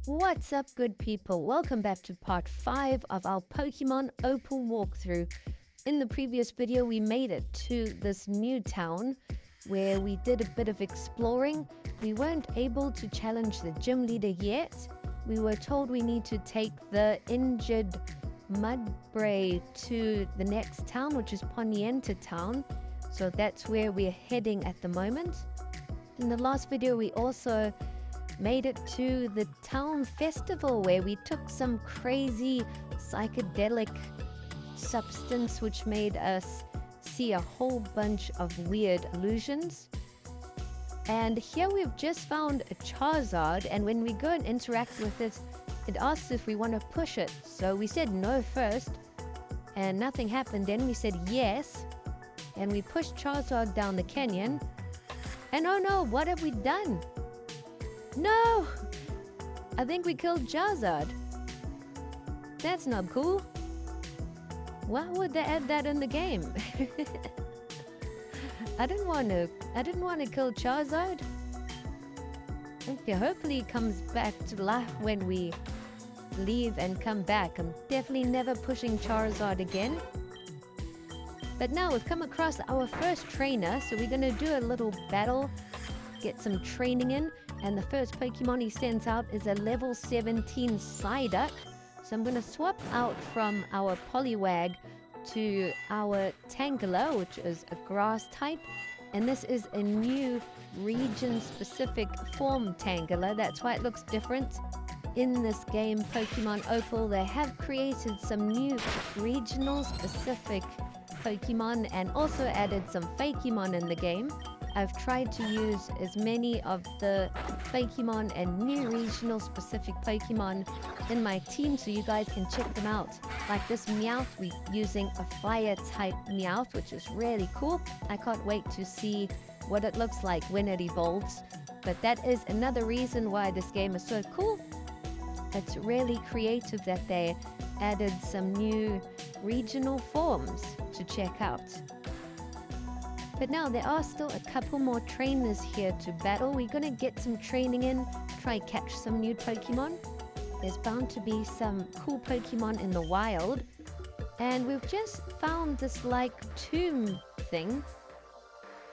What's up, good people? Welcome back to part 5 of our Pokemon Opal walkthrough. In the previous video, we made it to this new town where we did a bit of exploring. We weren't able to challenge the gym leader yet. We were told we need to take the injured Mudbray to the next town, which is Poniente Town. So that's where we're heading at the moment. In the last video, we also made it to the town festival where we took some crazy psychedelic substance which made us see a whole bunch of weird illusions. And here we've just found a Charizard, and when we go and interact with it, it asks if we want to push it. So we said no first, and nothing happened. Then we said yes, and we pushed Charizard down the canyon. And oh no, what have we done? No! I think we killed Charizard. That's not cool. Why would they add that in the game? I didn't want to kill Charizard. Okay, hopefully he comes back to life when we leave and come back. I'm definitely never pushing Charizard again. But now we've come across our first trainer, so we're going to do a little battle, get some training in. And the first Pokemon he sends out is a level 17 Psyduck. So I'm going to swap out from our Poliwag to our Tangela, which is a grass type. And this is a new region-specific form Tangela. That's why it looks different. In this game, Pokemon Opal, they have created some new regional-specific Pokemon and also added some Fakemon in the game. I've tried to use as many of the Fakemon and new regional specific Pokemon in my team so you guys can check them out. Like this Meowth, we're using a fire type Meowth, which is really cool. I can't wait to see what it looks like when it evolves. But that is another reason why this game is so cool. It's really creative that they added some new regional forms to check out. But now there are still a couple more trainers here to battle. We're going to get some training in, try catch some new Pokemon. There's bound to be some cool Pokemon in the wild. And we've just found this like tomb thing.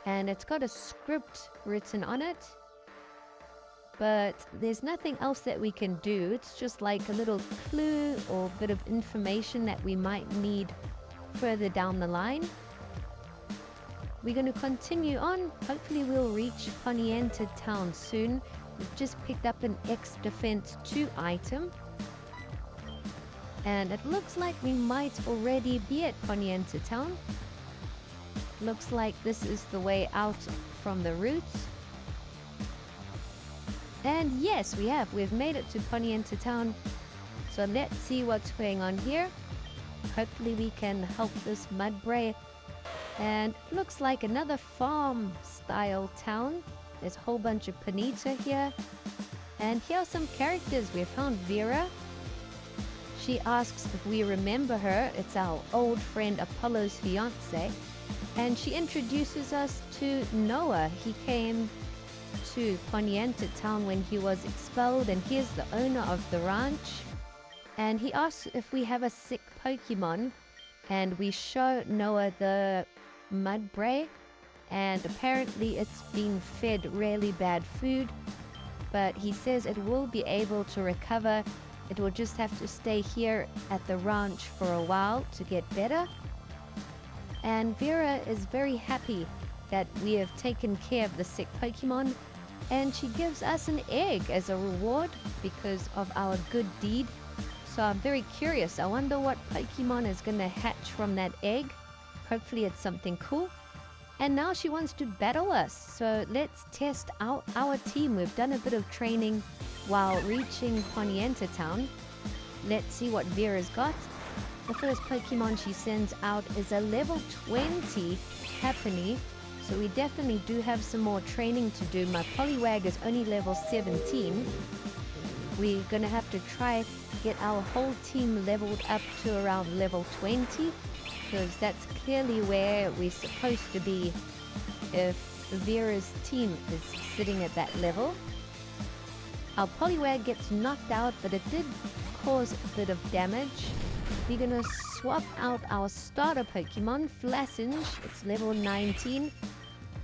And it's got a script written on it. But there's nothing else that we can do. It's just like a little clue or a bit of information that we might need further down the line. We're going to continue on. Hopefully we'll reach Poniente Town soon. We've just picked up an X Defense 2 item. And it looks like we might already be at Poniente Town. Looks like this is the way out from the routes. And yes, we have. We've made it to Poniente Town. So let's see what's going on here. Hopefully we can help this Mudbray. And it looks like another farm-style town. There's a whole bunch of Ponyta here. And here are some characters. We found Vera. She asks if we remember her. It's our old friend Apollo's fiance. And she introduces us to Noah. He came to Poniente Town when he was expelled, and he is the owner of the ranch. And he asks if we have a sick Pokemon. And we show Noah the Mudbray, and apparently it's been fed really bad food, but he says it will be able to recover. It will just have to stay here at the ranch for a while to get better. And Vera is very happy that we have taken care of the sick Pokemon, and she gives us an egg as a reward because of our good deed. So I'm very curious. I wonder what Pokemon is going to hatch from that egg. Hopefully it's something cool. And now she wants to battle us. So let's test out our team. We've done a bit of training while reaching Poniente Town. Let's see what Vera's got. The first Pokemon she sends out is a level 20 Happiny. So we definitely do have some more training to do. My Poliwag is only level 17. We're going to have to try get our whole team leveled up to around level 20, because that's clearly where we're supposed to be if Vera's team is sitting at that level. Our Poliwag gets knocked out, but it did cause a bit of damage. We're gonna swap out our starter Pokemon, Flassinge. It's level 19.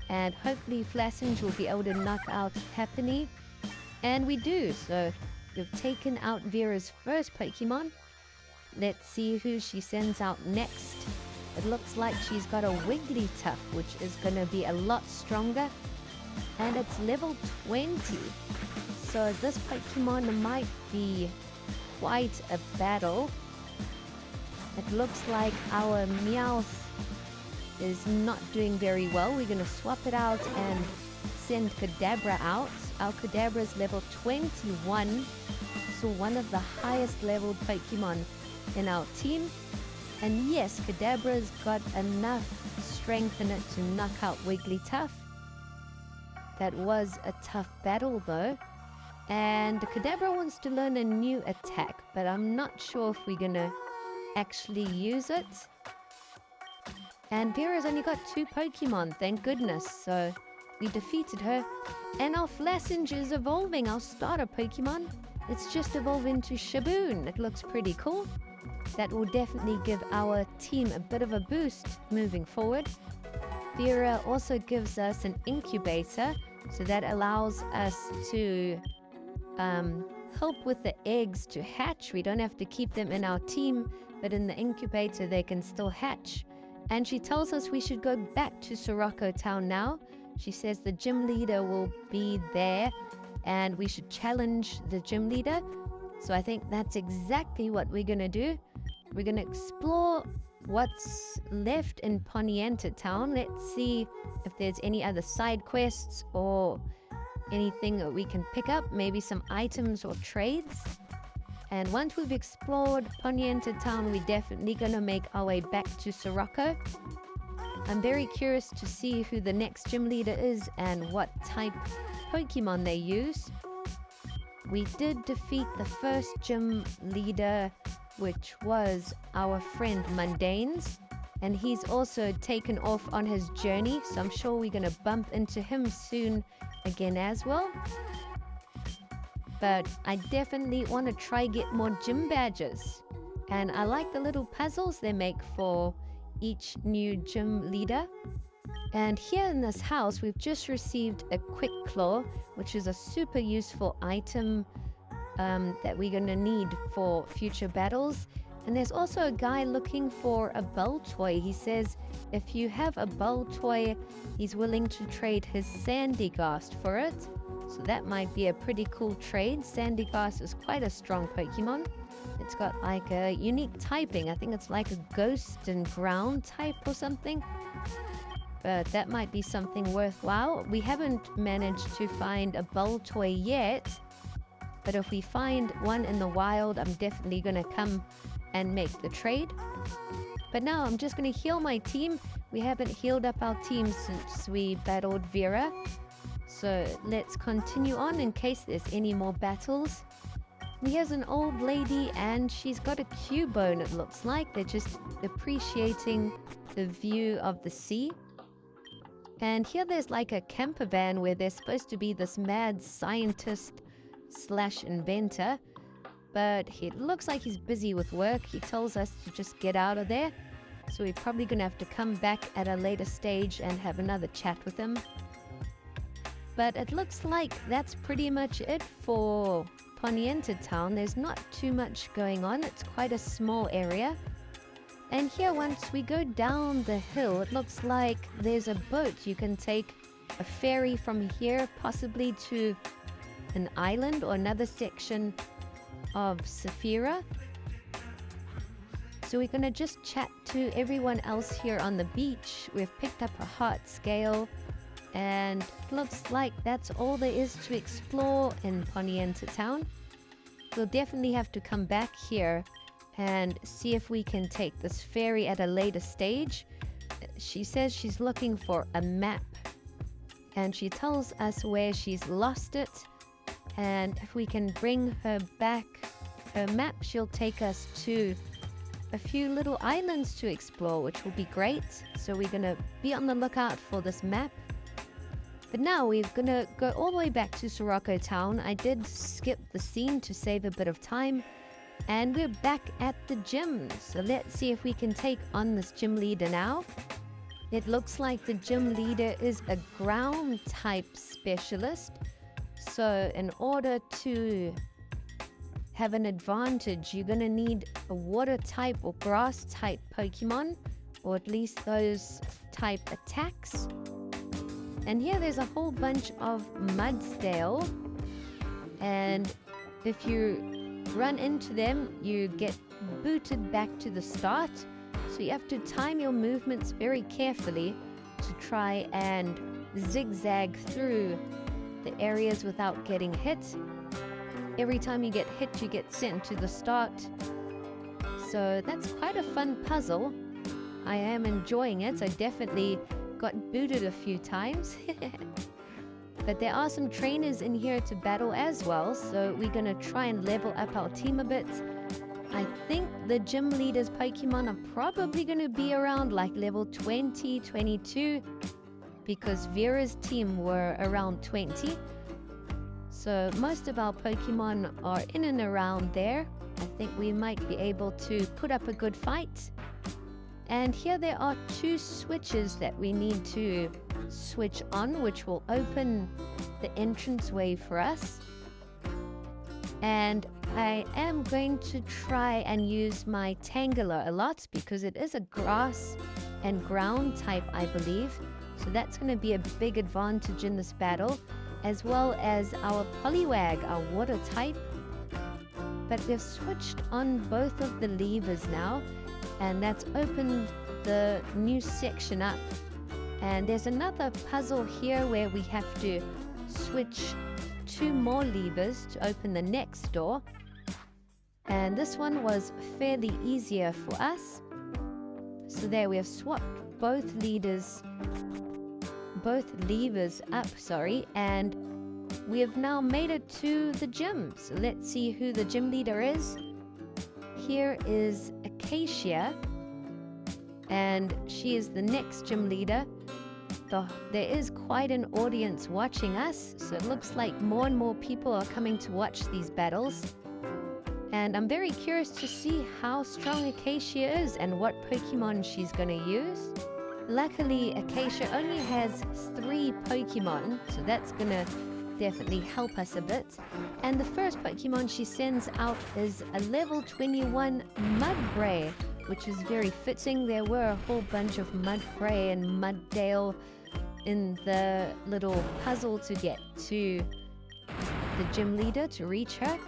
And hopefully Flassinge will be able to knock out Happiny. And we do, so we've taken out Vera's first Pokemon. Let's see who she sends out next. It looks like she's got a Wigglytuff, which is going to be a lot stronger. And it's level 20. So this Pokemon might be quite a battle. It looks like our Meowth is not doing very well. We're going to swap it out and send Kadabra out. Our Kadabra is level 21. So one of the highest leveled Pokemon in our team. And yes, Kadabra's got enough strength in it to knock out Wigglytuff. That was a tough battle though. And Kadabra wants to learn a new attack, but I'm not sure if we're gonna actually use it. And Vera's only got 2 Pokemon, thank goodness, so we defeated her. And our Flassinge is evolving, our starter Pokemon. It's just evolved into Shaboon. It looks pretty cool. That will definitely give our team a bit of a boost moving forward. Vera also gives us an incubator, so that allows us to help with the eggs to hatch. We don't have to keep them in our team, but in the incubator they can still hatch. And she tells us we should go back to Sirocco Town now. She says the gym leader will be there and we should challenge the gym leader. So I think that's exactly what we're going to do. We're going to explore what's left in Poniente Town. Let's see if there's any other side quests or anything that we can pick up. Maybe some items or trades. And once we've explored Poniente Town, we're definitely going to make our way back to Sirocco. I'm very curious to see who the next gym leader is and what type Pokemon they use. We did defeat the first gym leader, which was our friend Mundanes, and he's also taken off on his journey, so I'm sure we're going to bump into him soon again as well. But I definitely want to try get more gym badges, and I like the little puzzles they make for each new gym leader. And here in this house we've just received a Quick Claw, which is a super useful item that we're going to need for future battles. And there's also a guy looking for a bell toy. He says if you have a bell toy, he's willing to trade his Sandygast for it. So that might be a pretty cool trade. Sandygast is quite a strong Pokemon. It's got like a unique typing. I think it's like a ghost and ground type or something. But that might be something worthwhile. We haven't managed to find a bell toy yet. But if we find one in the wild, I'm definitely going to come and make the trade. But now I'm just going to heal my team. We haven't healed up our team since we battled Vera. So let's continue on in case there's any more battles. Here's an old lady and she's got a Cubone, it looks like. They're just appreciating the view of the sea. And here there's like a camper van where there's supposed to be this mad scientist / inventor. But it looks like he's busy with work. He tells us to just get out of there. So we're probably going to have to come back at a later stage and have another chat with him. But it looks like that's pretty much it for Poniente Town. There's not too much going on. It's quite a small area. And here once we go down the hill, it looks like there's a boat. You can take a ferry from here possibly to an island or another section of Saphira. So we're going to just chat to everyone else here on the beach. We've picked up a heart scale. And it looks like that's all there is to explore in Poniente Town. We'll definitely have to come back here and see if we can take this ferry at a later stage. She says she's looking for a map. And she tells us where she's lost it. And if we can bring her back her map, she'll take us to a few little islands to explore, which will be great. So we're going to be on the lookout for this map. But now we're gonna go all the way back to Sirocco Town. I did skip the scene to save a bit of time. And we're back at the gym. So let's see if we can take on this gym leader now. It looks like the gym leader is a ground type specialist. So in order to have an advantage, you're going to need a water type or grass type Pokemon, or at least those type attacks. And here there's a whole bunch of Mudsdale, and if you run into them, you get booted back to the start. So you have to time your movements very carefully to try and zigzag through the areas without getting hit. Every time you get hit, you get sent to the start. So that's quite a fun puzzle. I am enjoying it. I definitely got booted a few times. But there are some trainers in here to battle as well, so we're going to try and level up our team a bit. I think the gym leader's Pokemon are probably going to be around like level 20, 22, because Vera's team were around 20. So most of our Pokemon are in and around there. I think we might be able to put up a good fight. And here there are 2 switches that we need to switch on, which will open the entranceway for us. And I am going to try and use my Tangela a lot because it is a grass and ground type, I believe. So that's going to be a big advantage in this battle, as well as our Poliwag, our water type. But we've switched on both of the levers now, and that's opened the new section up. And there's another puzzle here where we have to switch 2 more levers to open the next door. And this one was fairly easier for us. So there we have swapped both levers up, and we have now made it to the gym. So let's see who the gym leader is. Here is Acacia, and she is the next gym leader. There is quite an audience watching us, so it looks like more and more people are coming to watch these battles. And I'm very curious to see how strong Acacia is and what Pokemon she's going to use. Luckily, Acacia only has 3 Pokemon, so that's going to definitely help us a bit. And the first Pokemon she sends out is a level 21 Mudbray, which is very fitting. There were a whole bunch of Mudbray and Muddale in the little puzzle to get to the gym leader to reach her.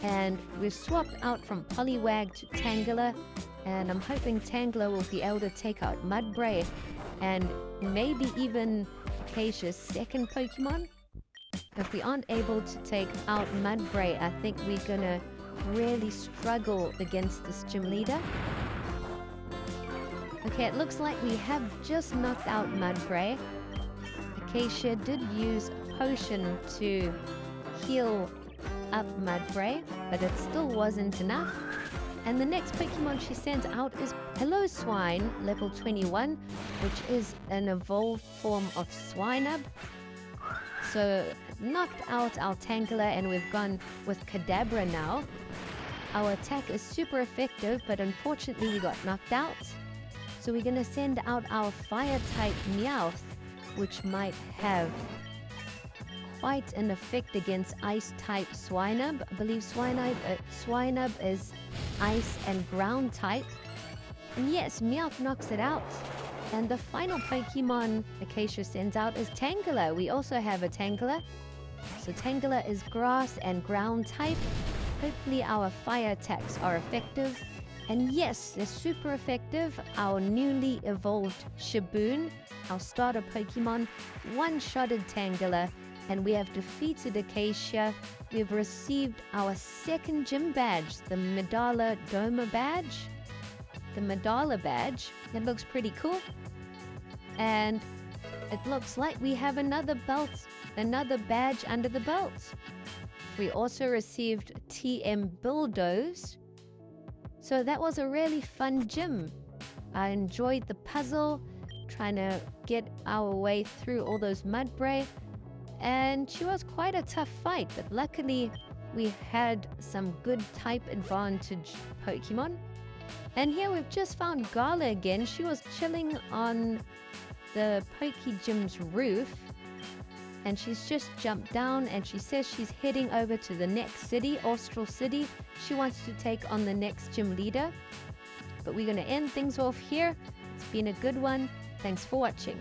And we've swapped out from Poliwag to Tangela, and I'm hoping Tangela will be able to take out Mudbray and maybe even Acacia's second Pokemon. If we aren't able to take out Mudbray, I think we're gonna really struggle against this gym leader. Okay, it looks like we have just knocked out Mudbray. Acacia did use a potion to heal up Mudbray, but it still wasn't enough. And the next Pokemon she sends out is Hello Swine, level 21, which is an evolved form of Swinub. So knocked out our Tangela, and we've gone with Kadabra now. Our attack is super effective, but unfortunately we got knocked out. So we're going to send out our Fire-type Meowth, which might have quite an effect against Ice-type Swinub. I believe Swinub is Ice and Ground type. And yes, Meowth knocks it out. And the final Pokemon Acacia sends out is Tangela. We also have a Tangela. So Tangela is Grass and Ground type. Hopefully our Fire attacks are effective. And yes, they're super effective. Our newly evolved Shaboon, our starter Pokemon, one-shotted Tangela, and we have defeated Acacia. We've received our second gym badge, the Medalla Doma badge. The Medalla badge. It looks pretty cool. And it looks like we have another badge under the belt. We also received TM Bulldoze. So that was a really fun gym. I enjoyed the puzzle, trying to get our way through all those mudbray. And she was quite a tough fight, but luckily we had some good type advantage Pokemon. And here we've just found Gala again. She was chilling on the Poke Gym's roof, and she's just jumped down, and she says she's heading over to the next city, Austral City. She wants to take on the next gym leader. But we're going to end things off here. It's been a good one. Thanks for watching.